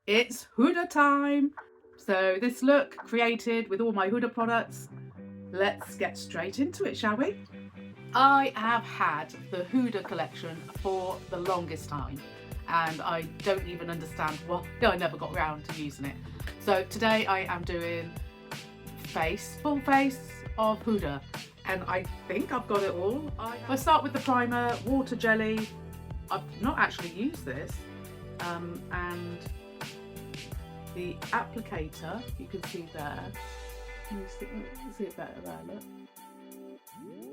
It's Huda time! So this look created with all my Huda products. Let's get straight into it, shall we? I have had the Huda collection for the longest time and I don't even understand why I never got around to using it. So today I am doing full face of Huda, and I think I've got it all. I start with the primer, water jelly. I've not actually used this, and the applicator, you can see there. Can you see it better there, look.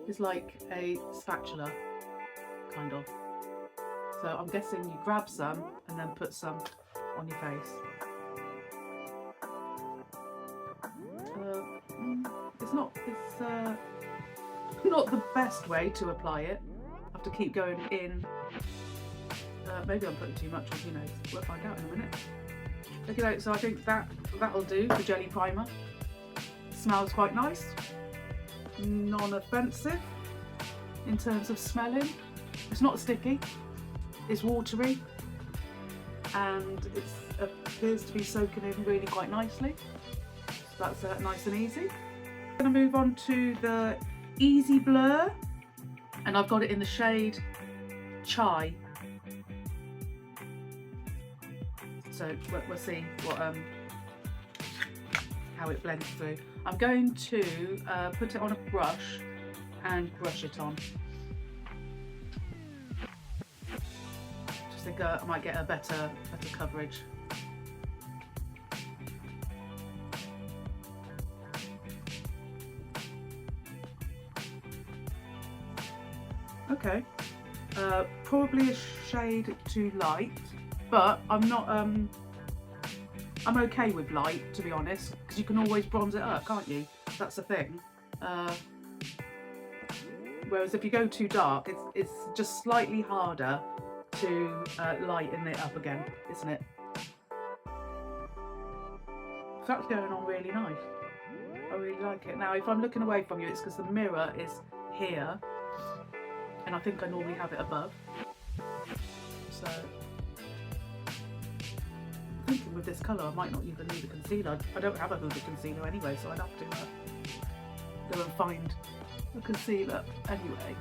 It's like a spatula, kind of. So I'm guessing you grab some and then put some on your face. It's not the best way to apply it. I have to keep going in. Maybe I'm putting too much on, who knows. We'll find out in a minute. Okay, so I think that'll do, the jelly primer. Smells quite nice. Non-offensive in terms of smelling. It's not sticky. It's watery. And it appears to be soaking in really quite nicely. So that's nice and easy. I'm going to move on to the Easy Blur, and I've got it in the shade Chai. So we'll see what how it blends through. I'm going to put it on a brush and brush it on. Just think I might get a better coverage. Okay, probably a shade too light, but I'm not. I'm okay with light, to be honest, because you can always bronze it up, can't you? That's the thing. Whereas if you go too dark, it's just slightly harder to lighten it up again, isn't it? That's going on really nice. I really like it. Now, if I'm looking away from you, it's because the mirror is here. And I think I normally have it above. So I'm thinking with this colour I might not even need a concealer. I don't have a Huda concealer anyway, so I'd have to go and find a concealer anyway.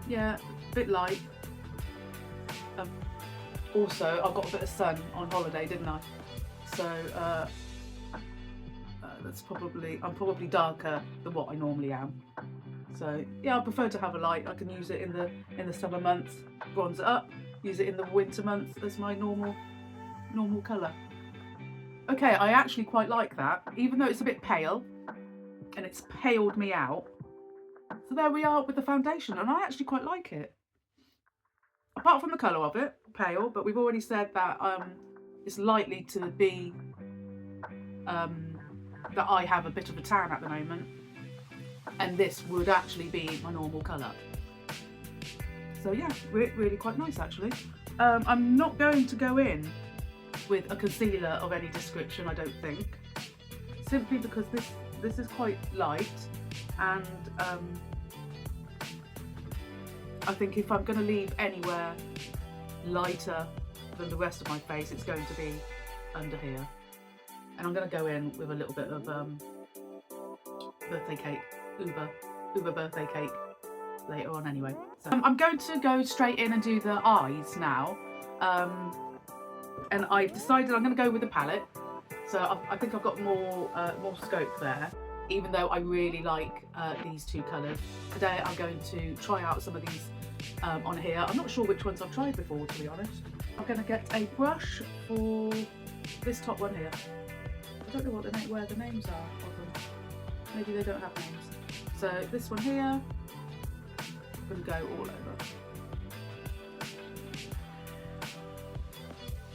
Yeah, a bit light. Also, I got a bit of sun on holiday, didn't I? So I'm probably darker than what I normally am. So yeah, I prefer to have a light. I can use it in the summer months, bronze it up. Use it in the winter months as my normal colour. Okay, I actually quite like that, even though it's a bit pale, and it's paled me out. So there we are with the foundation, and I actually quite like it. Apart from the colour of it, pale, but we've already said that it's likely to be that I have a bit of a tan at the moment, and this would actually be my normal colour. So yeah, really quite nice actually. I'm not going to go in with a concealer of any description, I don't think, simply because this is quite light, and I think if I'm going to leave anywhere lighter than the rest of my face, it's going to be under here. And I'm going to go in with a little bit of birthday cake, Uber birthday cake later on anyway. So I'm going to go straight in and do the eyes now. And I've decided I'm going to go with the palette. So I think I've got more scope there, even though I really like these two colours. Today I'm going to try out some of these on here. I'm not sure which ones I've tried before, to be honest. I'm going to get a brush for this top one here. I don't know where the names are of them. Maybe they don't have names. So this one here, I'm going to go all over.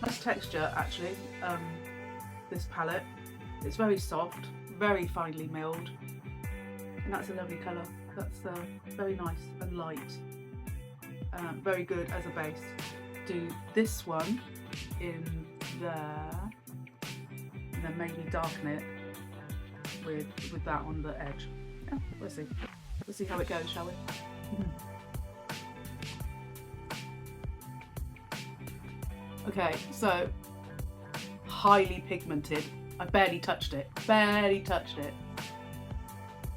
Nice texture actually, this palette. It's very soft, very finely milled, and that's a lovely colour. That's very nice and light. Very good as a base. Do this one in there, and then maybe darken it with that on the edge. Yeah, we'll see how it goes, shall we? Okay, so highly pigmented. I barely touched it,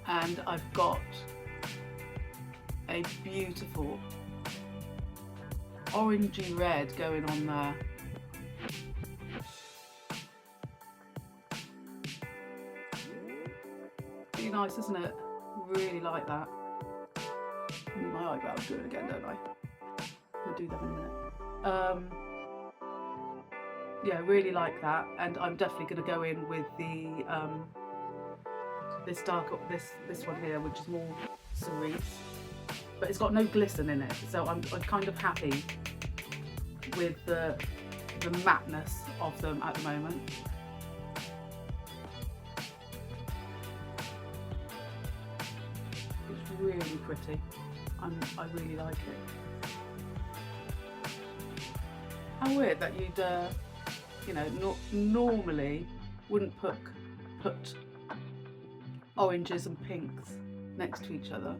and I've got a beautiful orangey red going on there. Pretty nice, isn't it? Really like that. My eyebrows, do it again, don't I? I'll do them in a minute. Yeah, really like that, and I'm definitely going to go in with the this one here, which is more cerise, but it's got no glisten in it, so I'm kind of happy with the mateness of them at the moment. It's really pretty. I really like it. How weird that you'd you know, normally wouldn't put oranges and pinks next to each other.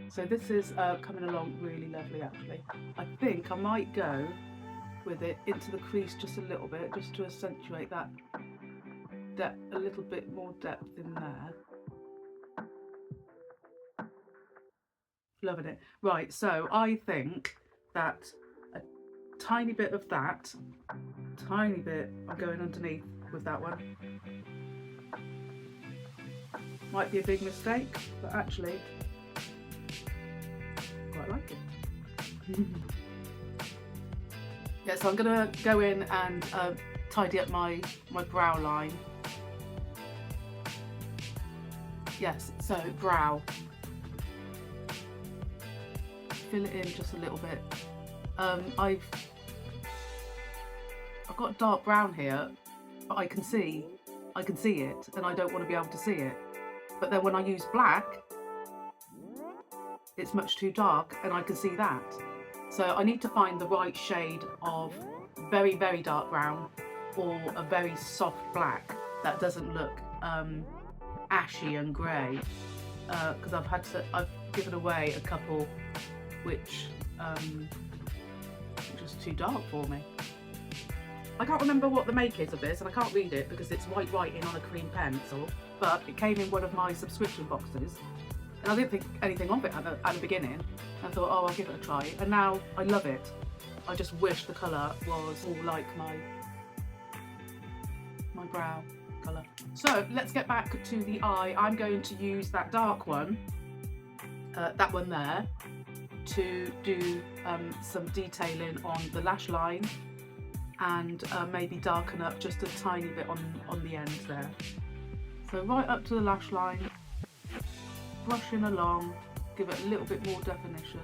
So this is coming along really lovely actually. I think I might go with it into the crease just a little bit, just to accentuate that depth, a little bit more depth in there. Loving it. Right, so I think that a tiny bit of that, tiny bit, I'm going underneath with that one. Might be a big mistake, but actually quite like it. Yeah, so I'm gonna go in and tidy up my brow line. Yes, so brow. Fill it in just a little bit. I've got dark brown here, but I can see it, and I don't want to be able to see it. But then when I use black, it's much too dark, and I can see that. So I need to find the right shade of very, very dark brown or a very soft black that doesn't look ashy and grey. Because I've given away a couple which are just too dark for me. I can't remember what the make is of this, and I can't read it because it's white writing on a cream pencil, but it came in one of my subscription boxes, and I didn't think anything of it at the beginning. I thought, oh, I'll give it a try, and now I love it. I just wish the colour was all like my brow colour. So let's get back to the eye. I'm going to use that dark one, that one there, to do some detailing on the lash line, and maybe darken up just a tiny bit on the ends there. So right up to the lash line, brushing along, give it a little bit more definition.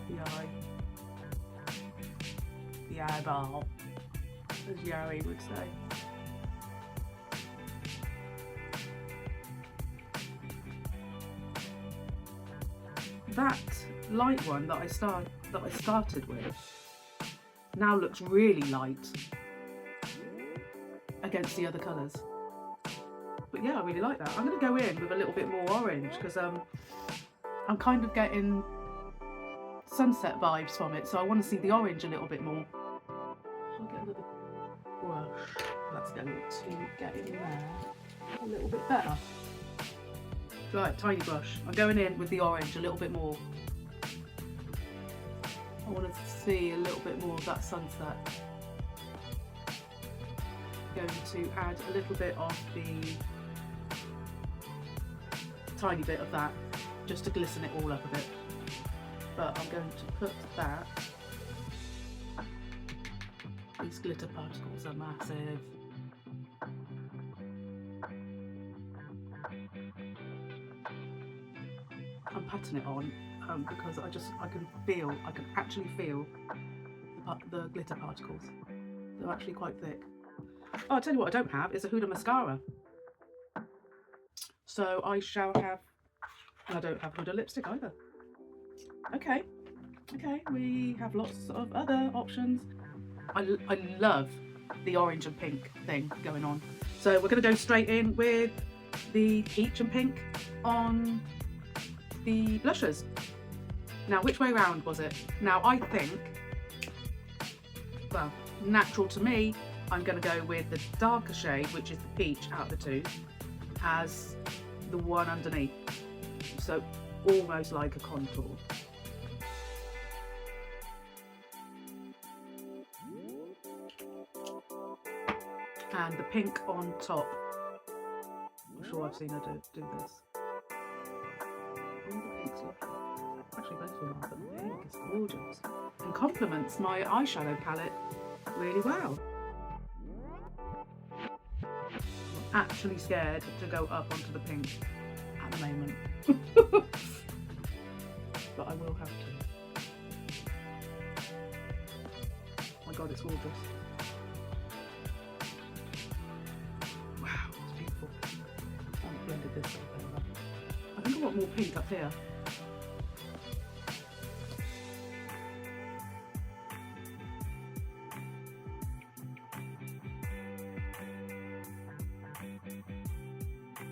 The eye. The eyeball, as Yowie would say. That light one that I started with now looks really light against the other colours. But yeah, I really like that. I'm going to go in with a little bit more orange because I'm kind of getting sunset vibes from it, so I want to see the orange a little bit more. I'll get another brush. That's going to get in there a little bit better. Right, tiny brush. I'm going in with the orange a little bit more. I want to see a little bit more of that sunset. Going to add a little bit of the tiny bit of that, just to glisten it all up a bit. But I'm going to put that. These glitter particles are massive. I'm patting it on because I can actually feel the glitter particles. They're actually quite thick. Oh, I'll tell you what I don't have is a Huda mascara. So I shall have, and I don't have Huda lipstick either. Okay, we have lots of other options. I love the orange and pink thing going on. So we're going to go straight in with the peach and pink on the blushes. Now, which way round was it? Now, I think well, natural to me, I'm going to go with the darker shade, which is the peach out of the two, as the one underneath. So almost like a contour. And the pink on top. I'm sure I've seen her do this. All the pinks look, actually both of them are, but the pink is gorgeous. And complements my eyeshadow palette really well. I'm actually scared to go up onto the pink at the moment. But I will have to. Oh my god, it's gorgeous. Wow, it's beautiful. I've blended this up over. I think I want more pink up here.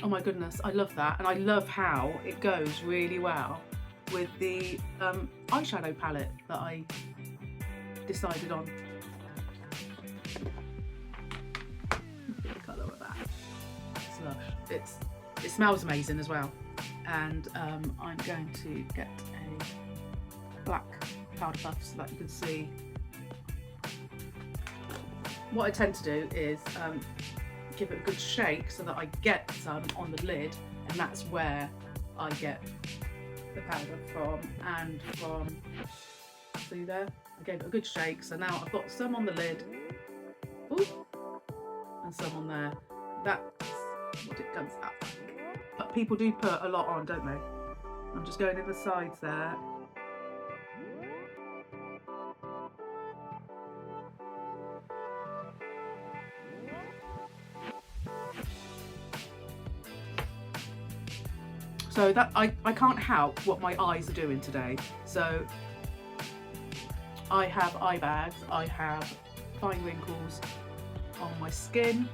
Oh my goodness, I love that, and I love how it goes really well with the eyeshadow palette that I decided on. Look at the colour of that. It's lush. It smells amazing as well. And I'm going to get a black powder puff so that you can see. What I tend to do is give it a good shake so that I get some on the lid, and that's where I get the powder from. And from, see there, I gave it a good shake, so now I've got some on the lid. Ooh, and some on there. That's what it comes out like. But people do put a lot on, don't they? I'm just going in the sides there. So that I can't help what my eyes are doing today. So I have eye bags, I have fine wrinkles on my skin,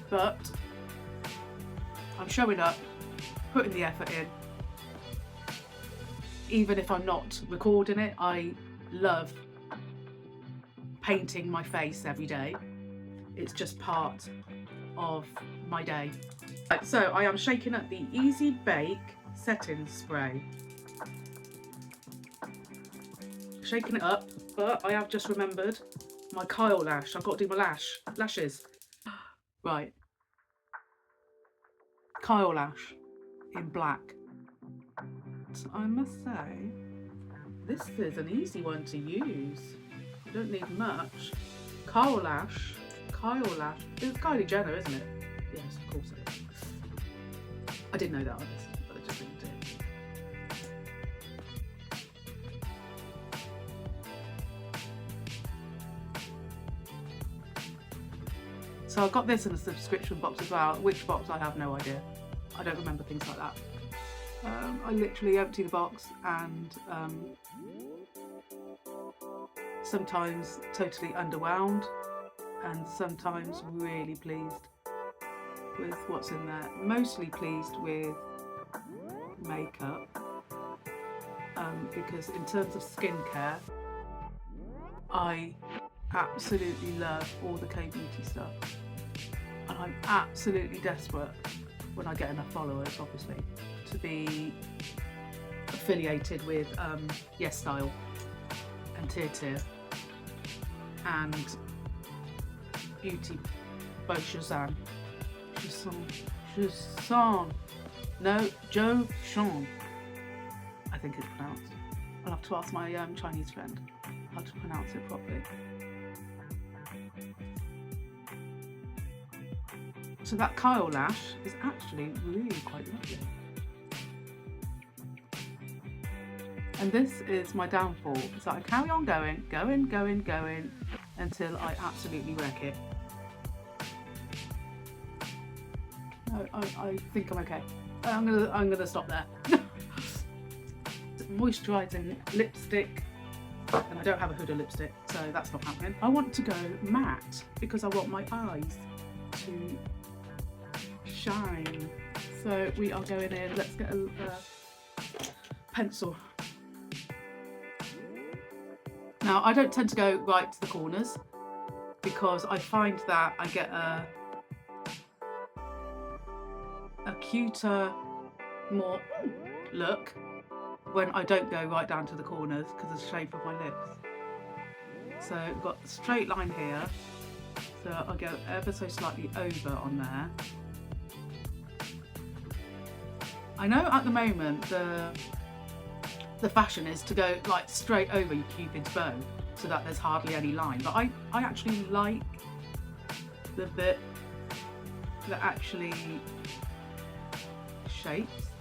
but I'm showing up, putting the effort in. Even if I'm not recording it, I love painting my face every day. It's just part of my day. So I am shaking up the Easy Bake setting spray. Shaking it up, but I have just remembered my Kyle lash. I've got to do my lashes. Right. Kyle lash in black. I must say, this is an easy one to use. You don't need much. Kyle lash. It's Kylie Jenner, isn't it? Yes, of course it is. I did know that, but I just didn't do it. So I got this in a subscription box as well. Which box, I have no idea. I don't remember things like that. I literally empty the box and sometimes totally underwhelmed and sometimes really pleased with what's in there. Mostly pleased with makeup because in terms of skincare, I absolutely love all the K-beauty stuff, and I'm absolutely desperate when I get enough followers, obviously, to be affiliated with Yes Style and Tier and Beauty Beau Shazam. No, Joe Sean, I think it's pronounced. I'll have to ask my Chinese friend how to pronounce it properly. So that Kyle lash is actually really quite lovely. And this is my downfall. So I carry on going until I absolutely wreck it. No, I think I'm okay. I'm gonna stop there. Moisturising lipstick, and I don't have a Huda lipstick, so that's not happening. I want to go matte because I want my eyes to shine. So we are going in. Let's get a pencil. Now, I don't tend to go right to the corners because I find that I get a cuter, more look when I don't go right down to the corners because of the shape of my lips. So I've got a straight line here, so I'll go ever so slightly over on there. I know at the moment the fashion is to go like straight over your cupid's bow so that there's hardly any line, but I actually like the bit that actually shapes.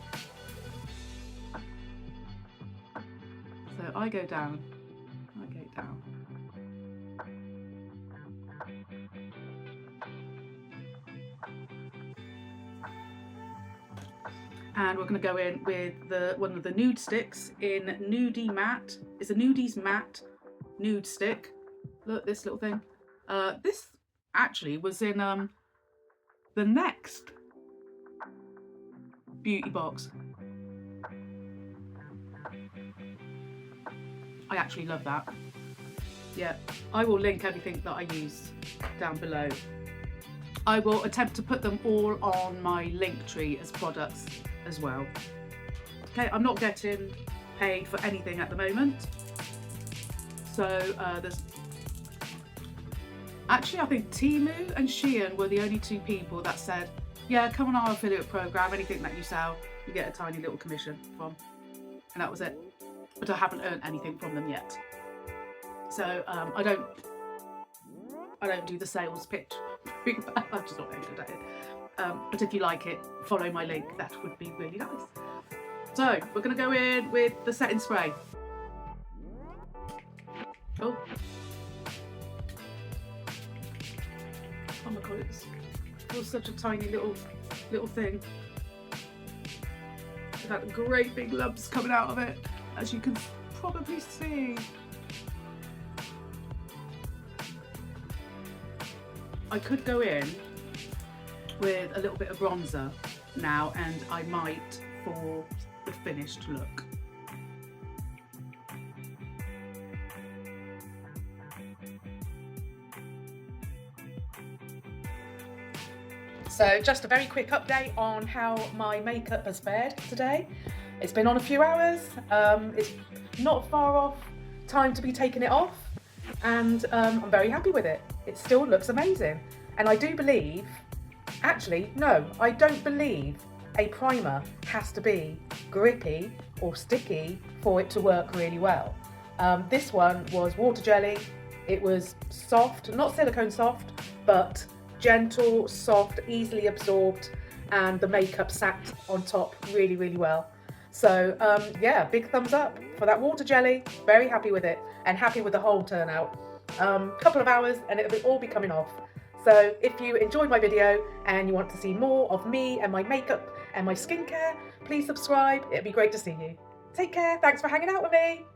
So I go down, and we're going to go in with one of the nude sticks in Nudie Matte. It's a Nudie's Matte nude stick. Look, this little thing. This actually was in the next beauty box. I actually love that. Yeah, I will link everything that I use down below. I will attempt to put them all on my Link.tree as products as well. Okay, I'm not getting paid for anything at the moment. So there's actually, I think Temu and Shein were the only two people that said, yeah, come on our affiliate program, anything that you sell, you get a tiny little commission from. And that was it. But I haven't earned anything from them yet. So I don't do the sales pitch. I'm just not very good at it. But if you like it, follow my link. That would be really nice. So we're going to go in with the setting spray. Oh my god, it's such a tiny little thing. It's got great big lumps coming out of it, as you can probably see. I could go in with a little bit of bronzer now, and I might for the finished look. So just a very quick update on how my makeup has fared today. It's been on a few hours. It's not far off time to be taking it off, and I'm very happy with it. It still looks amazing. And I do believe, actually, no, I don't believe a primer has to be grippy or sticky for it to work really well. This one was water jelly. It was soft, not silicone soft, but gentle, soft, easily absorbed, and the makeup sat on top really, really well. So yeah, big thumbs up for that water jelly. Very happy with it, and happy with the whole turnout. Couple of hours and it'll all be coming off. So if you enjoyed my video and you want to see more of me and my makeup and my skincare, please subscribe. It'd be great to see you. Take care. Thanks for hanging out with me.